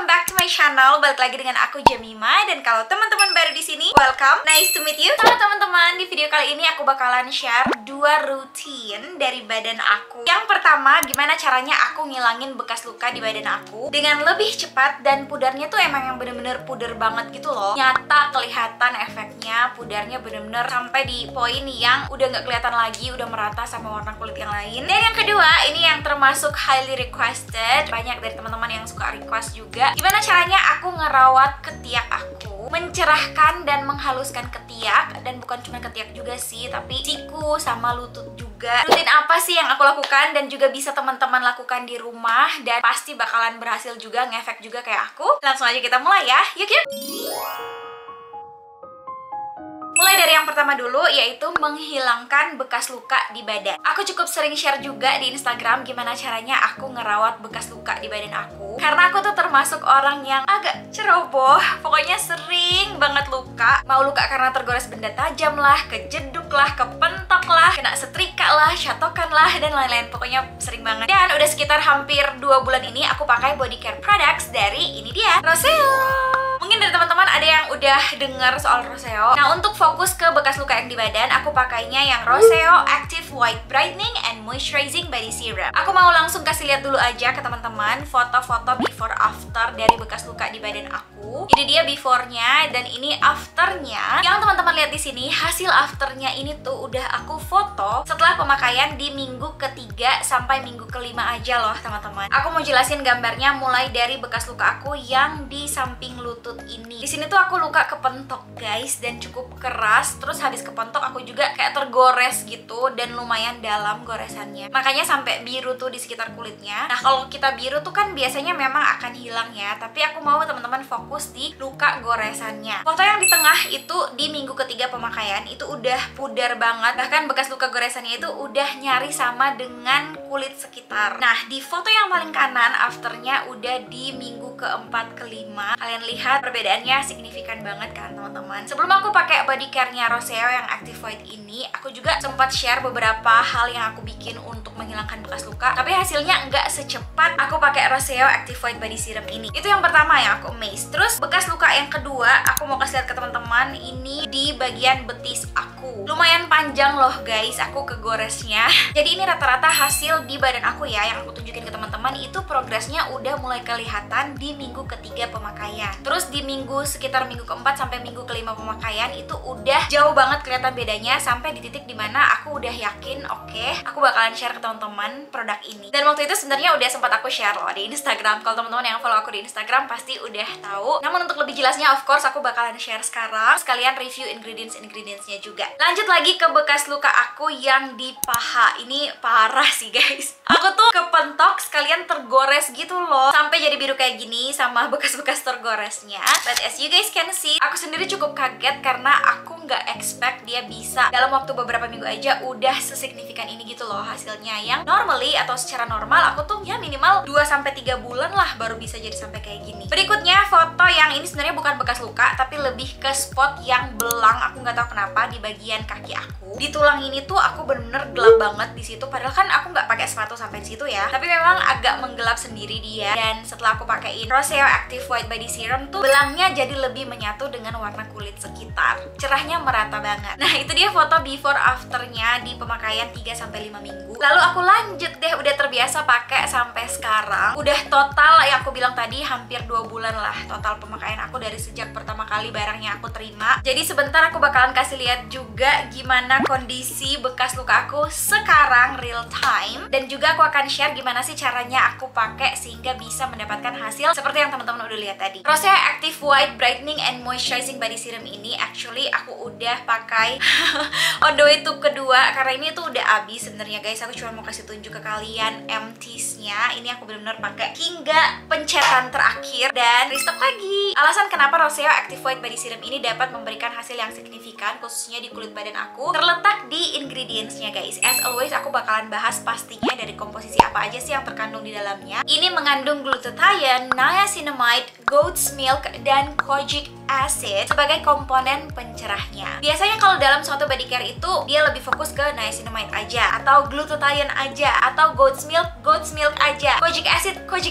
welcome back to my channel. Balik lagi dengan aku Jemima, dan kalau teman-teman baru di sini, welcome, nice to meet you. Halo teman-teman, di video kali ini aku bakalan share 2 rutin dari badan aku. Yang pertama, gimana caranya aku ngilangin bekas luka di badan aku dengan lebih cepat, dan pudarnya tuh emang yang bener-bener puder banget gitu loh. Nyata kelihatan efeknya, pudarnya bener-bener sampai di poin yang udah nggak kelihatan lagi, udah merata sama warna kulit yang lain. Dan yang kedua, ini yang termasuk highly requested, banyak dari teman-teman yang suka request juga. Gimana caranya aku ngerawat ketiak aku, mencerahkan dan menghaluskan ketiak, dan bukan cuma ketiak juga sih, tapi siku sama lutut juga. Rutin apa sih yang aku lakukan dan juga bisa teman-teman lakukan di rumah, dan pasti bakalan berhasil juga, ngefek juga kayak aku. Langsung aja kita mulai ya, yuk yuk. Mulai dari yang pertama dulu, yaitu menghilangkan bekas luka di badan. Aku cukup sering share juga di Instagram gimana caranya aku ngerawat bekas luka di badan aku. Karena aku tuh termasuk orang yang agak ceroboh, pokoknya sering banget luka. Mau luka karena tergores benda tajam lah, kejeduk lah, kepentok lah, kena setrika lah, syatokan lah, dan lain-lain. Pokoknya sering banget. Dan udah sekitar hampir 2 bulan ini aku pakai body care products dari ini dia, Roseo. Mungkin dari teman-teman ada yang udah dengar soal Roseo. Nah, untuk fokus ke bekas luka yang di badan, aku pakainya yang Roseo Active White Brightening and Moisturizing Body Serum. Aku mau langsung kasih lihat dulu aja ke teman-teman foto-foto before after dari bekas luka di badan aku. Ini dia before-nya dan ini after-nya. Yang teman-teman lihat di sini, hasil after-nya ini tuh udah aku foto setelah pemakaian di minggu ketiga sampai minggu kelima aja loh, teman-teman. Aku mau jelasin gambarnya mulai dari bekas luka aku yang di samping lutut ini. Di sini tuh aku luka kepentok, guys, dan cukup keras. Terus habis kepentok aku juga kayak tergores gitu, dan lumayan dalam goresannya. Makanya sampai biru tuh di sekitar kulitnya. Nah, kalau kita biru tuh kan biasanya memang akan hilang ya, tapi aku mau teman-teman fokus di luka goresannya. Foto yang di tengah itu di minggu ketiga pemakaian itu udah pudar banget, bahkan bekas luka goresannya itu udah nyari sama dengan kulit sekitar. Nah, di foto yang paling kanan afternya udah di minggu keempat kelima. Kalian lihat perbedaannya signifikan banget kan, teman-teman. Sebelum aku pakai body care-nya Roseo yang Active White ini, aku juga sempat share beberapa hal yang aku bikin untuk menghilangkan bekas luka, tapi hasilnya nggak secepat aku pakai Roseo Active White Body Serum ini. Itu yang pertama yang aku amazed. Terus bekas luka yang kedua, aku mau kasih lihat ke teman-teman, ini di bagian betis aku. Lumayan panjang loh, guys, aku kegoresnya. Jadi ini rata-rata hasil di badan aku ya, yang aku tunjukin ke teman-teman itu progresnya udah mulai kelihatan di minggu ketiga pemakaian. Terus di sekitar minggu keempat sampai minggu kelima pemakaian itu udah jauh banget kelihatan bedanya, sampai di titik dimana aku udah yakin, oke, aku bakalan share ke teman-teman produk ini. Dan waktu itu sebenarnya udah sempat aku share loh di Instagram. Kalau teman-teman yang follow aku di Instagram pasti udah tahu. Namun untuk lebih jelasnya, of course, aku bakalan share sekarang, sekalian review ingredients-nya juga. Lanjut lagi ke bekas luka aku yang di paha. Ini parah sih, guys. Aku tuh kepentok sekalian tergores gitu loh, sampai jadi biru kayak gini sama bekas-bekas tergoresnya. But as you guys can see, aku sendiri cukup kaget karena aku nggak expect dia bisa dalam waktu beberapa minggu aja udah sesignifikan ini gitu loh hasilnya. Yang normally atau secara normal aku tuh ya minimal 2-3 bulan lah baru bisa jadi sampai kayak gini. Berikutnya foto yang ini sebenarnya bukan bekas luka, tapi lebih ke spot yang belang. Aku nggak tahu kenapa di bagian kaki aku. Di tulang ini tuh aku bener-bener gelap banget di situ. Padahal kan aku nggak pakai sepatu sampai di situ ya. Tapi memang agak menggelap sendiri dia. Dan setelah aku pakein Roseo Active White Body Serum tuh belangnya jadi lebih menyatu dengan warna kulit sekitar. Cerahnya merata banget. Nah, itu dia foto before afternya di pemakaian 3-5 minggu. Lalu aku lanjut deh, udah terbiasa pakai sampai sekarang. Udah total yang aku bilang tadi hampir 2 bulan lah total pemakaian aku dari sejak pertama kali barangnya aku terima. Jadi sebentar aku bakalan kasih lihat juga gimana kondisi bekas luka aku sekarang real time, dan juga aku akan share gimana sih caranya aku pakai sehingga bisa mendapatkan hasil seperti yang teman-teman udah lihat tadi. Roseo Active White Brightening and Moisturizing Body Serum ini actually aku udah pakai on the way to kedua, karena ini tuh udah habis sebenarnya, guys. Aku cuma mau kasih tunjuk ke kalian empties-nya. Ini aku benar-benar pakai hingga pencetan terakhir dan restock lagi. Alasan kenapa Roseo Active White Body Serum ini dapat memberikan hasil yang signifikan khususnya di kulit badan aku terletak di ingredients-nya, guys. As always, aku bakalan bahas pastinya dari komposisi apa aja sih yang terkandung di dalamnya. Ini mengandung glutathione, niacinamide, goat's milk, dan kojic acid sebagai komponen pencerahnya. Biasanya kalau dalam suatu body care itu dia lebih fokus ke niacinamide aja, atau glutathione aja, atau goat's milk aja, kojic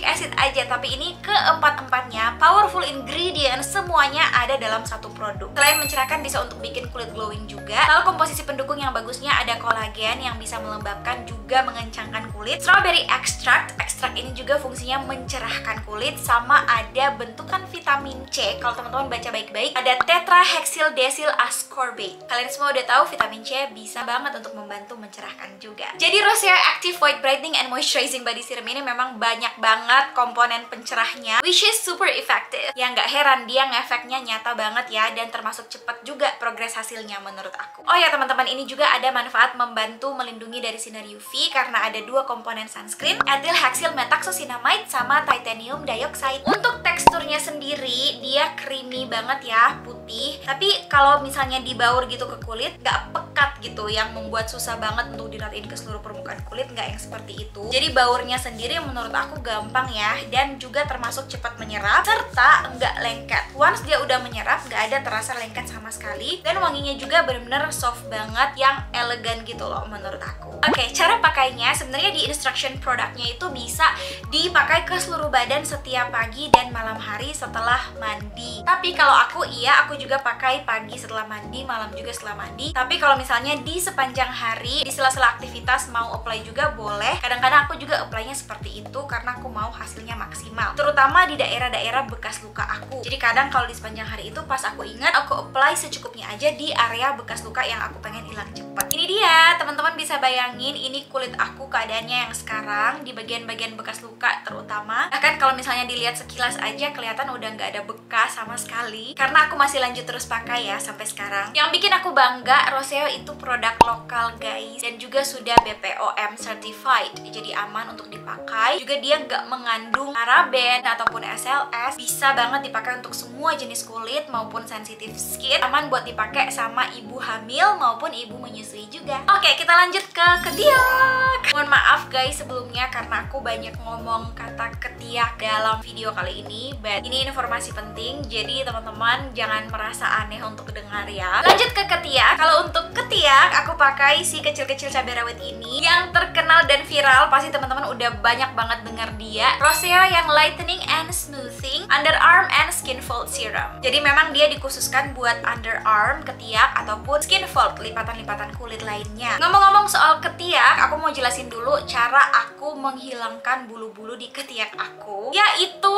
acid aja. Tapi ini keempat-empatnya powerful ingredient, semuanya ada dalam satu produk. Selain mencerahkan, bisa untuk bikin kulit glowing juga. Lalu komposisi pendukung yang bagusnya ada kolagen yang bisa melembabkan juga mengencangkan kulit. Strawberry extract ini juga fungsinya mencerahkan kulit, sama ada bentukan vitamin C. Kalau teman-teman baca baik-baik, ada tetrahexyldecyl ascorbate. Kalian semua udah tahu vitamin C bisa banget untuk membantu mencerahkan juga. Jadi Roseo Active White Brightening and Moisturizing Body Serum ini memang banyak banget komponen pencerahnya, which is super effective. Ya nggak heran dia ngefeknya nyata banget ya, dan termasuk cepat juga progres hasilnya menurut aku. Oh ya teman-teman, ini juga ada manfaat membantu melindungi dari sinar UV karena ada dua komponen sunscreen, ethyl hexyl methoxycinnamide sama titanium dioxide. Untuk teksturnya sendiri dia creamy banget ya, putih. Tapi kalau misalnya dibaur gitu ke kulit nggak pekat gitu, yang membuat susah banget untuk diratain ke seluruh permukaan kulit, nggak yang seperti itu. Jadi baurnya sendiri menurut aku gampang ya, dan juga termasuk cepat menyerap serta nggak lengket. Once dia udah menyerap nggak ada terasa lengket sama sekali, dan wanginya juga bener-bener soft banget yang elegan gitu loh menurut aku. Oke, cara pakainya sebenarnya di instruction produknya itu bisa dipakai ke seluruh badan setiap pagi dan malam hari setelah mandi. Tapi kalau aku aku juga pakai pagi setelah mandi, malam juga setelah mandi. Tapi kalau misalnya di sepanjang hari, di sela-sela aktivitas mau apply juga boleh. Kadang-kadang aku juga apply-nya seperti itu karena aku mau hasilnya maksimal, terutama di daerah-daerah bekas luka aku. Jadi kadang kalau di sepanjang hari itu pas aku ingat, aku apply secukupnya aja di area bekas luka yang aku pengen hilang cepat. Ini dia, teman-teman bisa bayangin ini kulit aku keadaannya yang sekarang di bagian-bagian bekas luka terutama. Bahkan kalau misalnya dilihat sekilas aja kelihatan udah nggak ada bekas sama sekali, karena aku masih lanjut terus pakai ya sampai sekarang. Yang bikin aku bangga, Roseo itu produk lokal guys, dan juga sudah BPOM certified, jadi aman untuk dipakai. Juga dia nggak mengandung paraben ataupun SLS, bisa banget dipakai untuk semua jenis kulit maupun sensitive skin, aman buat dipakai sama ibu hamil maupun ibu menyusui juga. Oke, kita lanjut ke ketiak. Mohon maaf guys sebelumnya karena aku banyak ngomong kata ketiak dalam video kali ini, but ini informasi penting, jadi teman-teman jangan merasa aneh untuk dengar ya. Lanjut ke ketiak. Kalau untuk ketiak aku pakai si kecil-kecil cabai rawit ini yang terkenal dan viral, pasti teman-teman udah banyak banget dengar dia. Roseo yang Lightening and Smoothing Underarm and Skin Fold Serum. Jadi memang dia dikhususkan buat underarm, ketiak, ataupun skin fold, lipatan-lipatan kulit lainnya. Ngomong-ngomong soal ketiak, aku mau jelasin dulu cara aku menghilangkan bulu-bulu di ketiak aku, yaitu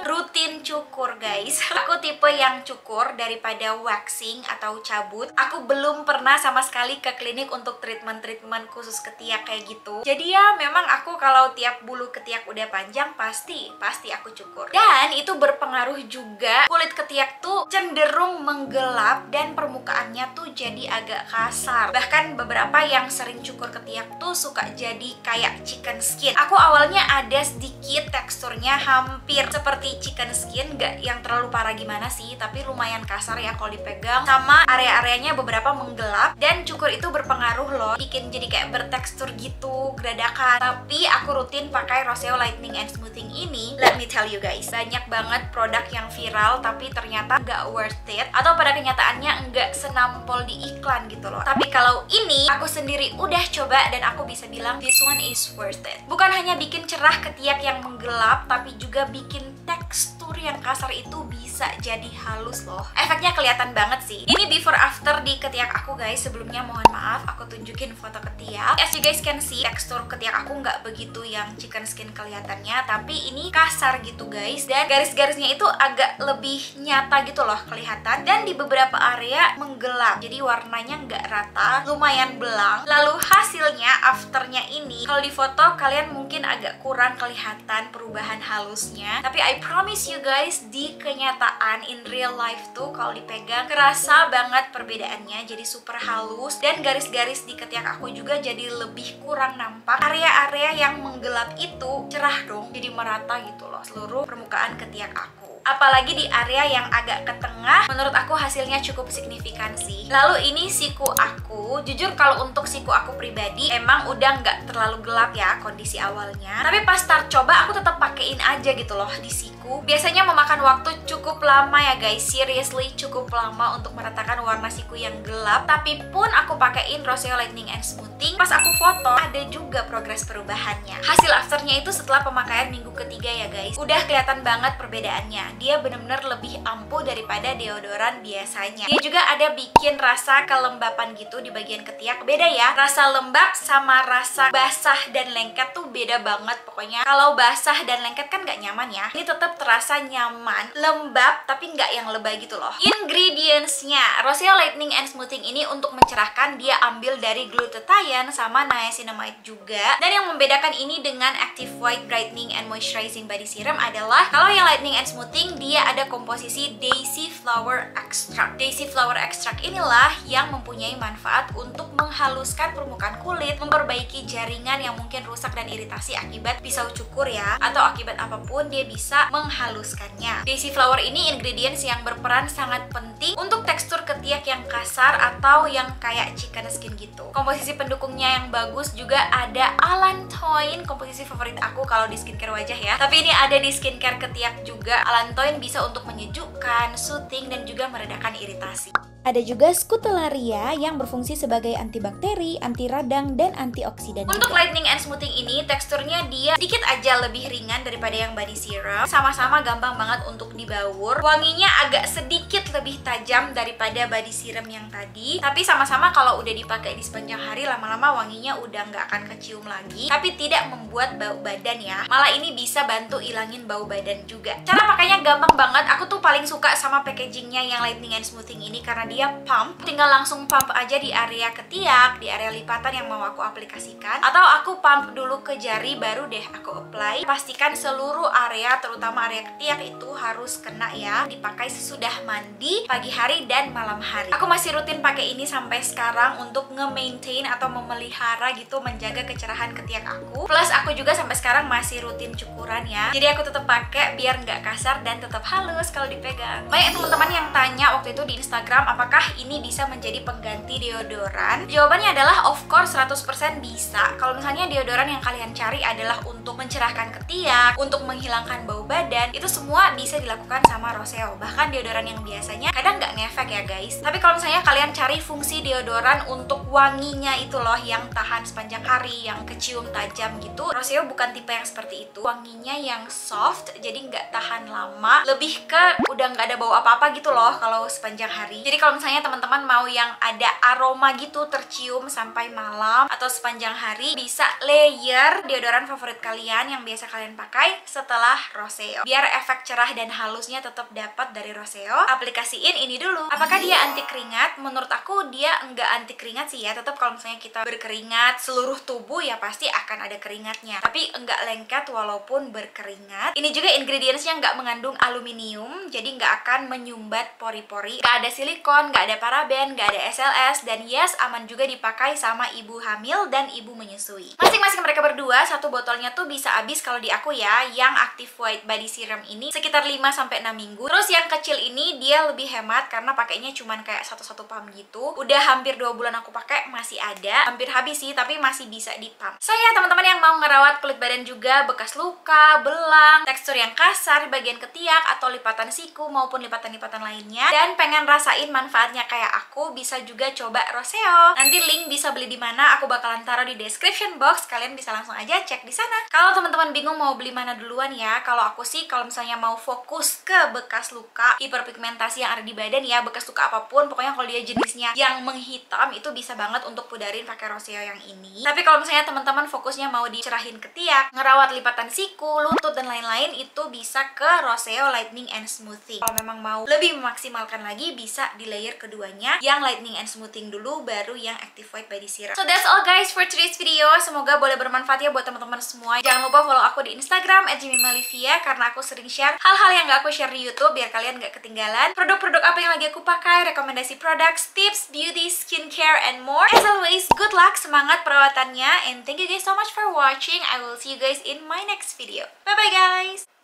rutin cukur guys. Aku tipe yang cukur daripada waxing atau cabut. Aku belum pernah sama sekali ke klinik untuk treatment khusus ketiak kayak gitu. Jadi ya memang aku kalau tiap bulu ketiak udah panjang pasti aku cukur. Dan itu berpengaruh juga, kulit ketiak tuh cenderung menggelap dan permukaannya tuh jadi agak kasar. Bahkan beberapa yang sering cukur ketiak tuh suka jadi kayak chicken skin. Aku awalnya ada sedikit teksturnya hampir seperti chicken skin, gak yang terlalu parah gimana sih, tapi lumayan kasar ya kalau dipegang, sama area-areanya beberapa menggelap, dan cukur itu berpengaruh loh, bikin jadi kayak bertekstur gitu, geradakan. Tapi aku rutin pakai Roseo Lightening and Smoothing ini. Let me tell you guys, banyak banget produk yang viral tapi ternyata gak worth it, atau pada kenyataannya nggak senampol di iklan gitu loh. Tapi kalau ini aku sendiri udah coba dan aku bisa bilang this one is worth it. Bukan hanya bikin cerah ketiak yang menggelap, tapi juga bikin tekstur yang kasar itu bisa jadi halus loh. Efeknya kelihatan banget sih. Ini before after di ketiak aku guys. Sebelumnya mohon maaf, aku tunjukin foto ketiak. As you guys can see, tekstur ketiak aku nggak begitu yang chicken skin kelihatannya, tapi ini kasar gitu guys, dan garis-garisnya itu agak lebih nyata gitu loh kelihatan, dan di beberapa area menggelap, jadi warnanya nggak rata, lumayan belang. Lalu hasilnya afternya ini, kalau di foto kalian mungkin agak kurang kelihatan perubahan halusnya, tapi I promise you guys, di kenyataan in real life tuh kalau dipegang kerasa banget perbedaannya, jadi super halus, dan garis-garis di ketiak aku juga jadi lebih kurang nampak. Area-area yang menggelap itu cerah dong, jadi merata gitu loh seluruh permukaan ketiak aku. apalagi di area yang agak ke tengah. Menurut aku hasilnya cukup signifikan sih. Lalu ini siku aku, jujur kalau untuk siku aku pribadi emang udah nggak terlalu gelap ya kondisi awalnya, tapi pas start coba aku tetap pakein aja gitu loh di siku. Biasanya memakan waktu cukup lama ya guys, seriously cukup lama untuk meratakan warna siku yang gelap. Tapi pun aku pakein Roseo Lightening and Smoothing, pas aku foto ada juga progres perubahannya. Hasil afternya itu setelah pemakaian minggu ketiga ya guys, udah kelihatan banget perbedaannya. Dia bener-bener lebih ampuh daripada deodoran biasanya. Dia juga ada bikin rasa kelembapan gitu di bagian ketiak. Beda ya, rasa lembab sama rasa basah dan lengket tuh beda banget pokoknya. Kalau basah dan lengket kan nggak nyaman ya, ini tetap terasa nyaman, lembab tapi nggak yang lebay gitu loh. Ingredientsnya, Roseo Lightening and Smoothing ini untuk mencerahkan dia ambil dari glutathione sama niacinamide juga. Dan yang membedakan ini dengan Active White Brightening and Moisturizing Body Serum adalah kalau yang Lightening and Smoothing dia ada komposisi Daisy Flower Extract. Daisy Flower Extract inilah yang mempunyai manfaat untuk menghaluskan permukaan kulit, memperbaiki jaringan yang mungkin rusak dan iritasi akibat pisau cukur ya, atau akibat apapun dia bisa menghaluskannya. Daisy Flower ini ingredients yang berperan sangat penting untuk tekstur ketiak yang kasar atau yang kayak chicken skin gitu. Komposisi pendukungnya yang bagus juga ada Allantoin, komposisi favorit aku kalau di skincare wajah ya. Tapi ini ada di skincare ketiak juga. Allantoin bisa untuk menyejukkan, soothing, dan juga meredakan iritasi. Ada juga Scutellaria yang berfungsi sebagai antibakteri, anti radang, dan antioksidan. Untuk Lightening and Smoothing ini teksturnya dia sedikit aja lebih ringan daripada yang body serum. Sama-sama gampang banget untuk dibaur. Wanginya agak sedikit lebih tajam daripada body serum yang tadi. Tapi sama-sama kalau udah dipakai di sepanjang hari, lama-lama wanginya udah nggak akan kecium lagi. Tapi tidak membuat bau badan ya. Malah ini bisa bantu ilangin bau badan juga. Cara pakainya gampang banget. Aku tuh paling suka sama packagingnya yang Lightening and Smoothing ini karena dia pump, tinggal langsung pump aja di area ketiak, di area lipatan yang mau aku aplikasikan, atau aku pump dulu ke jari baru deh aku apply. Pastikan seluruh area, terutama area ketiak itu harus kena ya, dipakai sesudah mandi, pagi hari dan malam hari. Aku masih rutin pakai ini sampai sekarang untuk nge-maintain atau memelihara gitu, menjaga kecerahan ketiak aku. Plus aku juga sampai sekarang masih rutin cukuran ya, jadi aku tetap pakai biar nggak kasar dan tetap halus kalau dipegang. Banyak teman-teman yang tanya waktu itu di Instagram, apakah ini bisa menjadi pengganti deodoran? Jawabannya adalah of course 100% bisa. Kalau misalnya deodoran yang kalian cari adalah untuk mencerahkan ketiak, untuk menghilangkan bau badan, itu semua bisa dilakukan sama Roseo. Bahkan deodoran yang biasanya kadang nggak ngefek ya guys. Tapi kalau misalnya kalian cari fungsi deodoran untuk wanginya itu loh, yang tahan sepanjang hari, yang kecium tajam gitu, Roseo bukan tipe yang seperti itu. Wanginya yang soft, jadi nggak tahan lama, lebih ke udah nggak ada bau apa-apa gitu loh kalau sepanjang hari. Jadi kalau misalnya teman-teman mau yang ada aroma gitu tercium sampai malam atau sepanjang hari, bisa layer deodoran favorit kalian yang biasa kalian pakai setelah Roseo. Biar efek cerah dan halusnya tetap dapat dari Roseo, aplikasiin ini dulu. Apakah dia anti keringat? Menurut aku dia enggak anti keringat sih ya. Tetap kalau misalnya kita berkeringat seluruh tubuh ya pasti akan ada keringatnya. Tapi enggak lengket walaupun berkeringat. Ini juga ingredientsnya enggak mengandung aluminium, jadi enggak akan menyumbat pori-pori. Enggak ada silikon, nggak ada paraben, nggak ada SLS, dan yes, aman juga dipakai sama ibu hamil dan ibu menyusui. Masing-masing mereka berdua, satu botolnya tuh bisa habis kalau di aku ya, yang Active White Body Serum ini sekitar 5-6 minggu. Terus yang kecil ini dia lebih hemat karena pakainya cuman kayak satu pump gitu. Udah hampir 2 bulan aku pakai, masih ada. Hampir habis sih, tapi masih bisa di pump. So ya teman-teman yang mau ngerawat kulit badan juga, bekas luka, belang, tekstur yang kasar di bagian ketiak atau lipatan siku maupun lipatan-lipatan lainnya, dan pengen rasain manfaatnya kayak aku, bisa juga coba Roseo. Nanti link bisa beli di mana aku bakalan taruh di description box. Kalian bisa langsung aja cek di sana. Kalau teman-teman bingung mau beli mana duluan ya, kalau aku sih kalau misalnya mau fokus ke bekas luka, hiperpigmentasi yang ada di badan ya, bekas luka apapun, pokoknya kalau dia jenisnya yang menghitam itu bisa banget untuk pudarin pakai Roseo yang ini. Tapi kalau misalnya teman-teman fokusnya mau dicerahin ketiak, ngerawat lipatan siku, lutut dan lain-lain, itu bisa ke Roseo Lightening and Smoothing. Kalau memang mau lebih memaksimalkan lagi, bisa di layer keduanya, yang Lightening and Smoothing dulu, baru yang Active White Body Serum. So that's all guys for today's video. Semoga boleh bermanfaat ya buat teman-teman semua. Jangan lupa follow aku di Instagram @jimimalivia, karena aku sering share hal-hal yang gak aku share di YouTube biar kalian gak ketinggalan produk-produk apa yang lagi aku pakai, rekomendasi produk, tips, beauty, skincare, and more. As always, good luck, semangat perawatannya, and thank you guys so much for watching. I will see you guys in my next video. Bye bye guys.